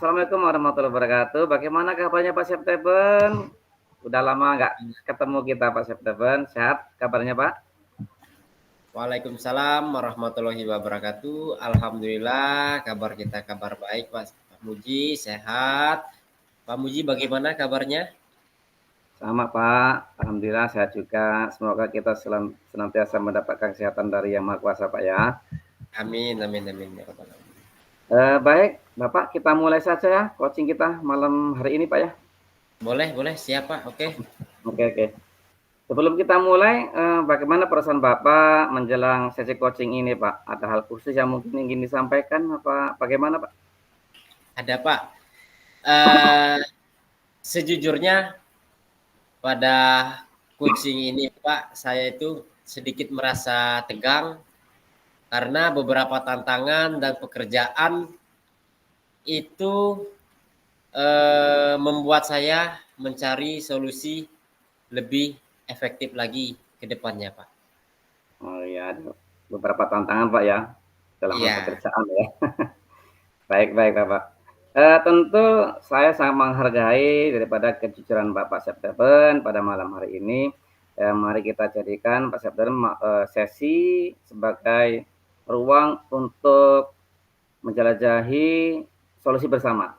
Assalamualaikum warahmatullahi wabarakatuh. Bagaimana kabarnya Pak Septeben? Udah lama nggak ketemu kita Pak Septeben. Sehat kabarnya Pak? Waalaikumsalam warahmatullahi wabarakatuh. Alhamdulillah kabar kita kabar baik Pak Muji, sehat. Pak Muji bagaimana kabarnya? Sama Pak. Alhamdulillah sehat juga. Semoga kita senantiasa mendapatkan kesehatan dari Yang Maha Kuasa Pak ya. Amin, amin, amin. Ya Rabbal Alamin. Baik Bapak, kita mulai saja ya coaching kita malam hari ini Pak ya. Boleh, siap Pak. Oke. Oke. Sebelum kita mulai, bagaimana perasaan Bapak menjelang sesi coaching ini Pak? Ada hal khusus yang mungkin ingin disampaikan apa bagaimana Pak? Ada Pak. Sejujurnya pada coaching ini Pak, saya itu sedikit merasa tegang karena beberapa tantangan dan pekerjaan itu membuat saya mencari solusi lebih efektif lagi ke depannya, Pak. Oh iya, ada beberapa tantangan Pak ya, dalam hal Iya, pekerjaan ya. Baik Bapak. Tentu saya sangat menghargai daripada kejujuran Bapak Septeben pada malam hari ini. Mari kita jadikan Pak Septeben sesi sebagai ruang untuk menjelajahi solusi bersama.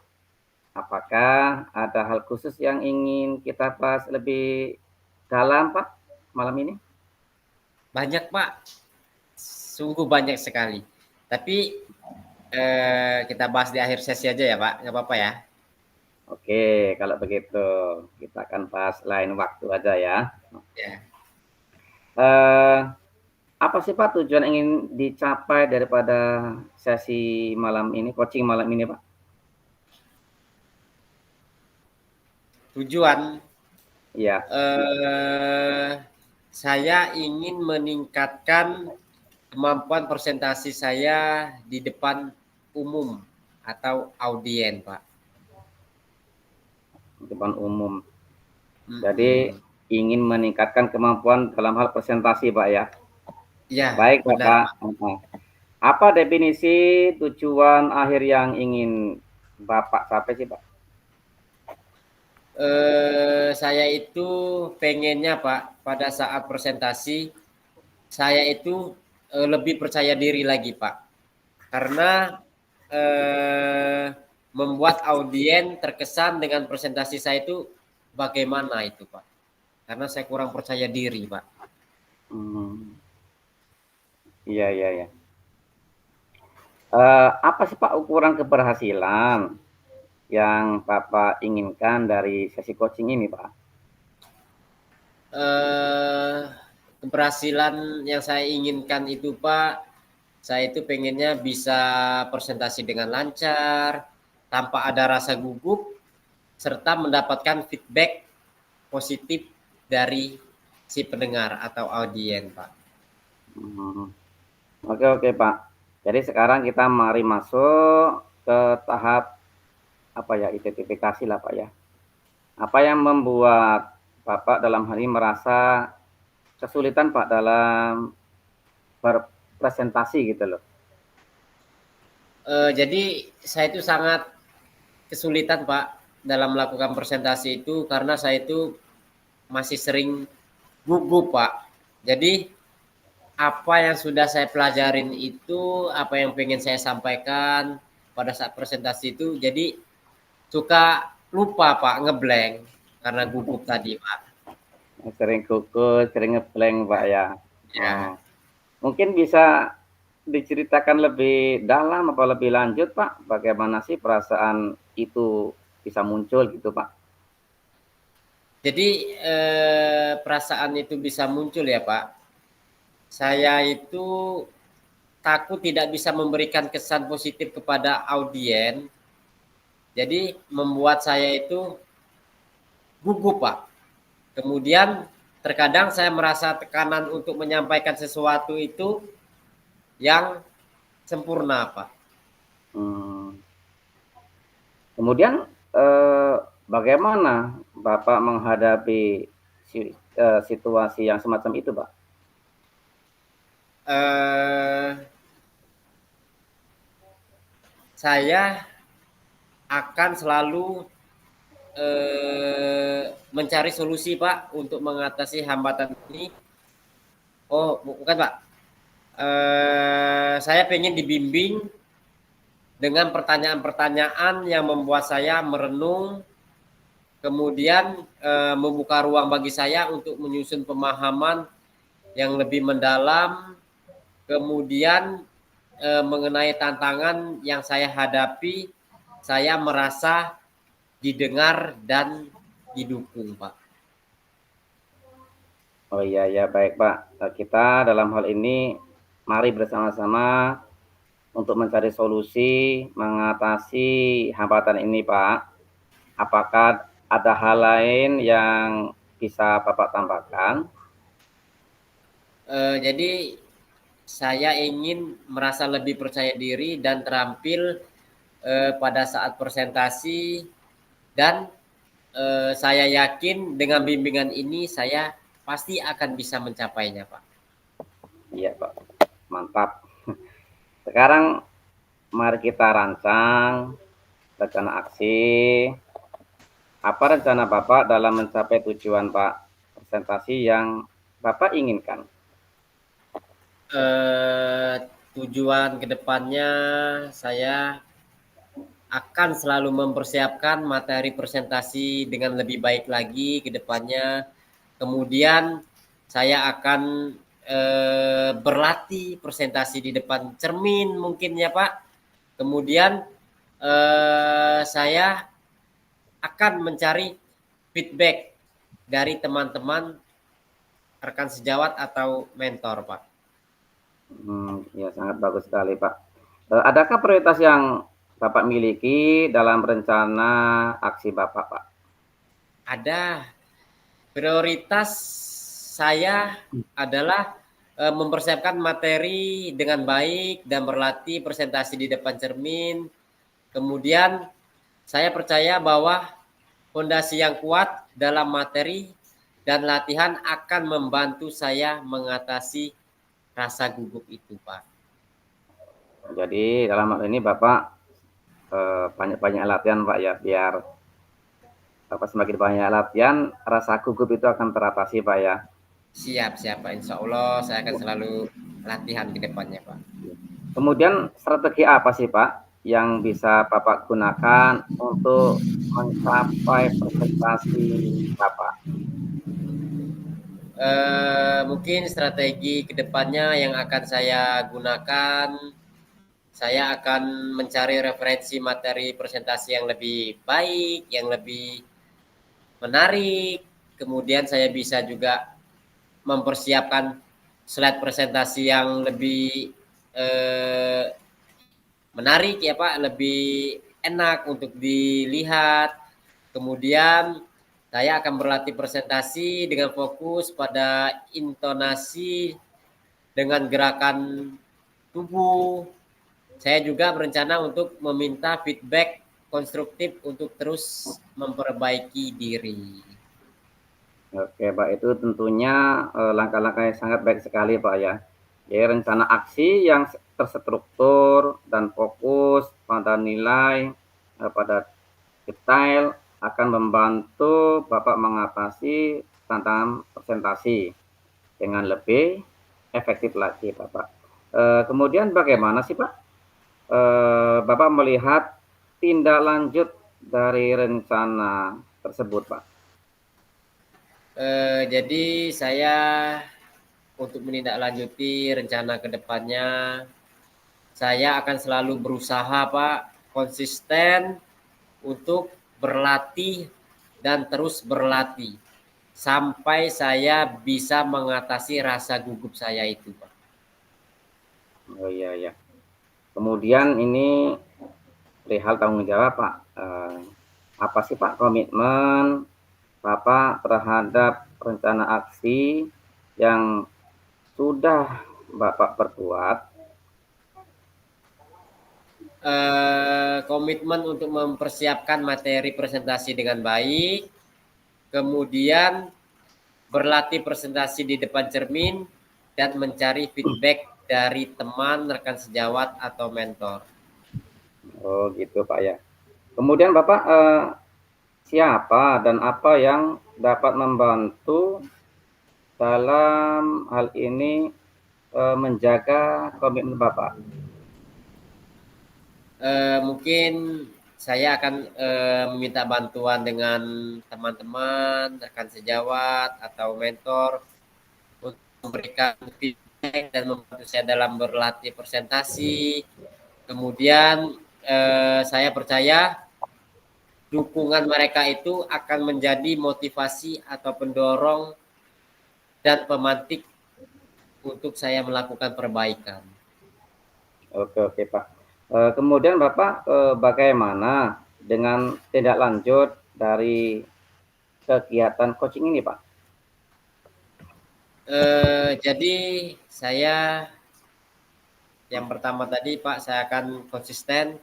Apakah ada hal khusus yang ingin kita bahas lebih dalam Pak malam ini? banyak, Pak. Sungguh banyak sekali. Tapi kita bahas di akhir sesi aja ya, Pak. Nggak apa-apa ya? Oke, kalau begitu kita akan bahas lain waktu aja ya. Ya. Eh, apa sih Pak tujuan ingin dicapai daripada sesi malam ini, coaching malam ini Pak? Tujuan Iya, saya ingin meningkatkan kemampuan presentasi saya di depan umum atau audien, Pak. depan umum. Jadi ingin meningkatkan kemampuan dalam hal presentasi Pak ya. Ya, Baik benar, Bapak. Apa definisi tujuan akhir yang ingin Bapak capai sih Pak? Saya itu pengennya Pak, pada saat presentasi saya itu lebih percaya diri lagi Pak, karena membuat audien terkesan dengan presentasi saya itu bagaimana itu Pak, karena saya kurang percaya diri Pak. Iya. Apa sih Pak ukuran keberhasilan yang Bapak inginkan dari sesi coaching ini Pak? Keberhasilan yang saya inginkan itu Pak, saya itu pengennya bisa presentasi dengan lancar, tanpa ada rasa gugup, serta mendapatkan feedback positif dari si pendengar atau audien, Pak. Oke Pak. Jadi sekarang kita mari masuk ke tahap apa ya, identifikasi lah Pak ya. Apa yang membuat Bapak dalam hal ini merasa kesulitan Pak dalam berpresentasi gitu loh? Jadi saya itu sangat kesulitan Pak dalam melakukan presentasi itu karena saya itu masih sering gugup Pak. Jadi apa yang sudah saya pelajarin itu, apa yang pengen saya sampaikan pada saat presentasi itu, jadi suka lupa Pak, ngeblank karena gugup tadi Pak. Sering gugup, sering ngeblank Pak ya. Oh. Ya. Mungkin bisa diceritakan lebih dalam apa lebih lanjut Pak, bagaimana sih perasaan itu bisa muncul gitu Pak? Jadi perasaan itu bisa muncul ya Pak. Saya itu takut tidak bisa memberikan kesan positif kepada audien. Jadi membuat saya itu gugup Pak. Kemudian terkadang saya merasa tekanan untuk menyampaikan sesuatu itu yang sempurna Pak. Kemudian bagaimana Bapak menghadapi situasi yang semacam itu Pak? Saya akan selalu mencari solusi Pak untuk mengatasi hambatan ini. Oh bukan Pak, saya pengen dibimbing dengan pertanyaan-pertanyaan yang membuat saya merenung, kemudian membuka ruang bagi saya untuk menyusun pemahaman yang lebih mendalam, kemudian mengenai tantangan yang saya hadapi, saya merasa didengar dan didukung, Pak. Oh iya ya, baik Pak. Kita dalam hal ini mari bersama-sama untuk mencari solusi mengatasi hambatan ini, Pak. Apakah ada hal lain yang bisa Bapak tambahkan? Jadi saya ingin merasa lebih percaya diri dan terampil pada saat presentasi, dan saya yakin dengan bimbingan ini saya pasti akan bisa mencapainya, Pak. Iya, Pak. Mantap. Sekarang mari kita rancang rencana aksi. Apa rencana Bapak dalam mencapai tujuan Pak presentasi yang Bapak inginkan? Tujuan kedepannya saya akan selalu mempersiapkan materi presentasi dengan lebih baik lagi ke depannya. Kemudian saya akan berlatih presentasi di depan cermin mungkin ya Pak. Kemudian saya akan mencari feedback dari teman-teman rekan sejawat atau mentor Pak. Ya sangat bagus sekali Pak. Adakah prioritas yang Bapak miliki dalam rencana aksi Bapak Pak? Ada. Prioritas saya adalah mempersiapkan materi dengan baik dan berlatih presentasi di depan cermin. Kemudian saya percaya bahwa fondasi yang kuat dalam materi dan latihan akan membantu saya mengatasi rasa gugup itu, Pak. Jadi dalam hal ini Bapak banyak-banyak latihan Pak ya, biar Bapak semakin banyak latihan, rasa gugup itu akan teratasi Pak ya. Siap, Pak. Insya Allah saya akan selalu latihan ke depannya, Pak. Kemudian strategi apa sih Pak yang bisa Bapak gunakan untuk mencapai presentasi Bapak? Mungkin strategi kedepannya yang akan saya gunakan, saya akan mencari referensi materi presentasi yang lebih baik, yang lebih menarik. Kemudian saya bisa juga mempersiapkan slide presentasi yang lebih menarik ya Pak, lebih enak untuk dilihat. Kemudian saya akan berlatih presentasi dengan fokus pada intonasi dengan gerakan tubuh. Saya juga berencana untuk meminta feedback konstruktif untuk terus memperbaiki diri. Oke Pak, itu tentunya langkah-langkah yang sangat baik sekali Pak ya. Jadi rencana aksi yang terstruktur dan fokus pada nilai, pada detail akan membantu Bapak mengatasi tantangan presentasi dengan lebih efektif lagi Bapak. Kemudian bagaimana sih Pak Bapak melihat tindak lanjut dari rencana tersebut Pak? Jadi saya untuk menindaklanjuti rencana kedepannya, saya akan selalu berusaha Pak konsisten untuk berlatih dan terus berlatih sampai saya bisa mengatasi rasa gugup saya itu Pak. Oh iya ya. Kemudian ini perihal tanggung jawab Pak. Apa sih Pak komitmen Bapak terhadap rencana aksi yang sudah Bapak perbuat? Komitmen untuk mempersiapkan materi presentasi dengan baik, kemudian berlatih presentasi di depan cermin, dan mencari feedback dari teman, rekan sejawat, atau mentor. Oh gitu Pak ya. Kemudian Bapak, siapa dan apa yang dapat membantu dalam hal ini, menjaga komitmen Bapak? Mungkin saya akan meminta bantuan dengan teman-teman, rekan sejawat atau mentor untuk memberikan feedback dan membantu saya dalam berlatih presentasi. Kemudian saya percaya dukungan mereka itu akan menjadi motivasi atau pendorong dan pemantik untuk saya melakukan perbaikan. Oke Pak. Kemudian Bapak, bagaimana dengan tindak lanjut dari kegiatan coaching ini Pak? Jadi saya yang pertama tadi Pak, saya akan konsisten,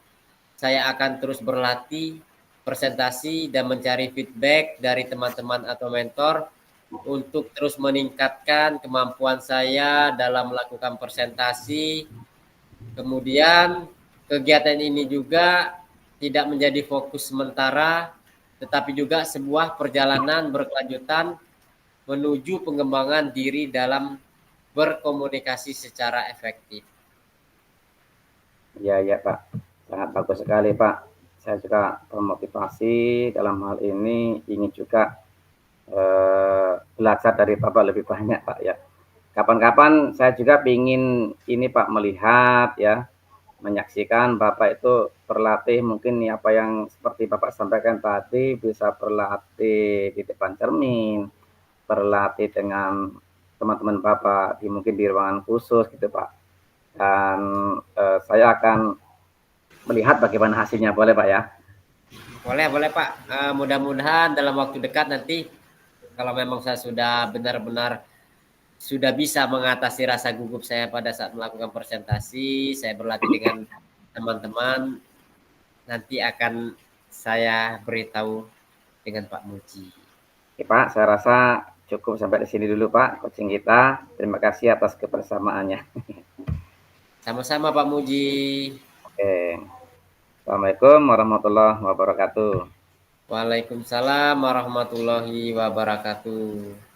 saya akan terus berlatih, presentasi dan mencari feedback dari teman-teman atau mentor untuk terus meningkatkan kemampuan saya dalam melakukan presentasi. Kemudian kegiatan ini juga tidak menjadi fokus sementara, tetapi juga sebuah perjalanan berkelanjutan menuju pengembangan diri dalam berkomunikasi secara efektif. Iya iya Pak, sangat bagus sekali Pak. Saya juga termotivasi dalam hal ini, ingin juga belajar dari Bapak lebih banyak Pak ya. Kapan-kapan saya juga ingin ini Pak, melihat ya, menyaksikan Bapak itu berlatih mungkin nih apa yang seperti Bapak sampaikan tadi, bisa berlatih di depan cermin, berlatih dengan teman-teman Bapak mungkin di ruangan khusus gitu Pak. Dan saya akan melihat bagaimana hasilnya, boleh Pak ya? Boleh Pak. Mudah-mudahan dalam waktu dekat nanti kalau memang saya sudah benar-benar sudah bisa mengatasi rasa gugup saya pada saat melakukan presentasi, saya berlatih dengan teman-teman, nanti akan saya beritahu dengan Pak Muji. Oke Pak, saya rasa cukup sampai di sini dulu Pak coaching kita. Terima kasih atas kebersamaannya. Sama-sama Pak Muji. Oke. Assalamualaikum warahmatullahi wabarakatuh. Waalaikumsalam warahmatullahi wabarakatuh.